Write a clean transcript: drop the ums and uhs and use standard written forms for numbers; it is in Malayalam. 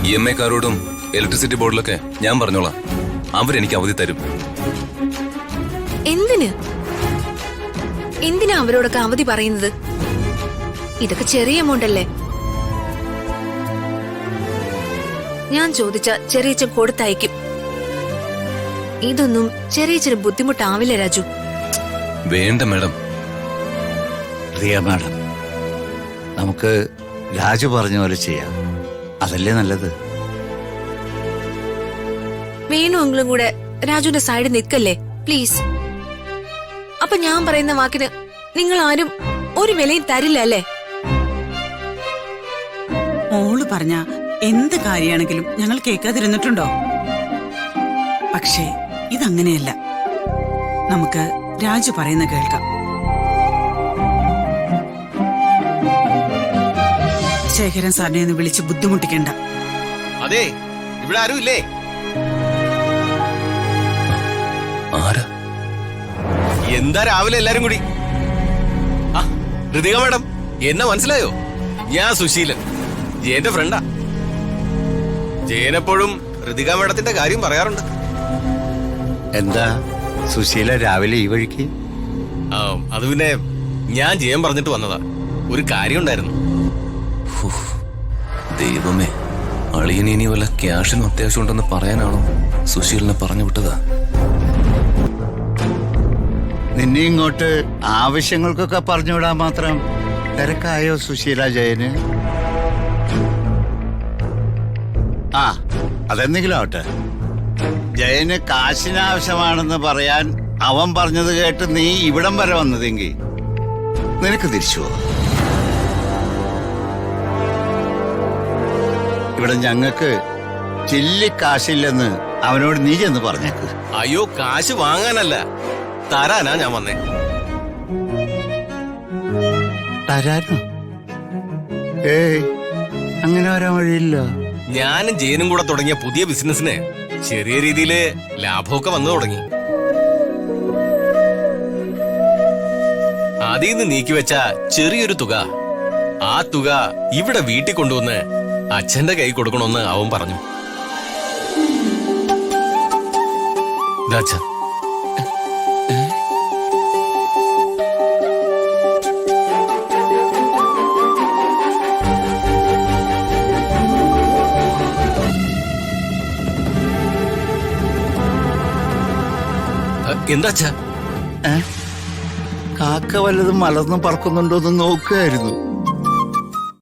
EMI കാരോടും ഇലക്ട്രിസിറ്റി ബോർഡിലൊക്കെ ഞാൻ പറഞ്ഞോളാം. അവരെനിക്ക് അവധി തരും. എന്തിനാ അവരോടൊക്കെ അവധി പറയുന്നത്? ഇതൊക്കെ ചെറിയ എമൗണ്ട് അല്ലേ? ഞാൻ ചോദിച്ച ചെറിയച്ഛൻ കൊടുത്തയക്കും. ഇതൊന്നും ചെറിയച്ഛന് ബുദ്ധിമുട്ടാവില്ല രാജു. വേണ്ട മാഡം. റിയ മാഡം, നമുക്ക് രാജു പറഞ്ഞ പോലെ ചെയ്യാം. അതല്ലേ നല്ലത്. വേണമെങ്കിലും കൂടെ രാജുവിന്റെ സൈഡിൽ നിൽക്കല്ലേ പ്ലീസ്. അപ്പൊ ഞാൻ പറയുന്ന വാക്കിന് നിങ്ങൾ ആരും ഒരു വിലയും തരില്ല അല്ലേ? മോള് പറഞ്ഞ എന്ത് കാര്യമാണെങ്കിലും ഞങ്ങൾ കേൾക്കാതിരുന്നിട്ടുണ്ടോ? പക്ഷേ ഇതങ്ങനെയല്ല. നമുക്ക് രാജു പറയുന്ന കേൾക്കാം. ശേഖരൻ സാറിനെ ഒന്ന് വിളിച്ച് ബുദ്ധിമുട്ടിക്കണ്ട. അതെ, ഇവിടെ ആരും ഇല്ലേ? ആരാ? എന്താ രാവിലെ എല്ലാരും കൂടി? ആ, ഋതിക മാഡം, എന്നെ മനസ്സിലായോ? ഞാൻ സുശീലൻ, ജയന്റെ ഫ്രണ്ടാ. ജയനെപ്പോഴും ഋതിക മാഡത്തിന്റെ കാര്യം പറയാറുണ്ട്. എന്താ സുശീല രാവിലെ ഈ വഴിക്ക്? അത് പിന്നെ ഞാൻ ജയൻ പറഞ്ഞിട്ട് വന്നതാ. ഒരു കാര്യം ഉണ്ടായിരുന്നു. ദൈവമേ, അളിയന് ഇനി വല്ല ക്യാഷിന് അത്യാവശ്യം ഉണ്ടെന്ന് പറയാനാണോ സുശീലിനെ പറഞ്ഞു വിട്ടതാ? നിന്നെ ഇങ്ങോട്ട് ആവശ്യങ്ങൾക്കൊക്കെ പറഞ്ഞുവിടാൻ മാത്രം തിരക്കായോ സുശീല ജയന്? ആ, അതെന്തെങ്കിലും ആവട്ടെ. ജയന് കാശിനാവശ്യമാണെന്ന് പറയാൻ അവൻ പറഞ്ഞത് കേട്ട് നീ ഇവിടം വരെ വന്നതെങ്കിൽ നിനക്ക് തിരിച്ചുവോ? ഇവിടെ ഞങ്ങൾക്ക് ചില്ലിക്കാശില്ലെന്ന് അവനോട് നീ ചെന്ന് പറഞ്ഞേക്ക്. അയ്യോ, കാശ് വാങ്ങാനല്ല, തരാനാ ഞാൻ വന്നേ. തരാനോ? ഏയ്, അങ്ങനെ വരാൻ വഴിയില്ല. ഞാനും ജയനും കൂടെ തുടങ്ങിയ പുതിയ ബിസിനസിന് ചെറിയ രീതിയില് ലാഭമൊക്കെ വന്നു തുടങ്ങി. അതിൽ നിന്ന് നീക്കിവെച്ച ചെറിയൊരു തുക, ആ തുക ഇവിടെ വീട്ടിൽ കൊണ്ടുവന്ന് അച്ഛന്റെ കൈ കൊടുക്കണമെന്ന് അവൻ പറഞ്ഞു. അച്ഛൻ എന്താ അച്ഛാ? കാക്ക വല്ലതും മലർന്നു പറക്കുന്നുണ്ടോ എന്ന് നോക്കുകയായിരുന്നു.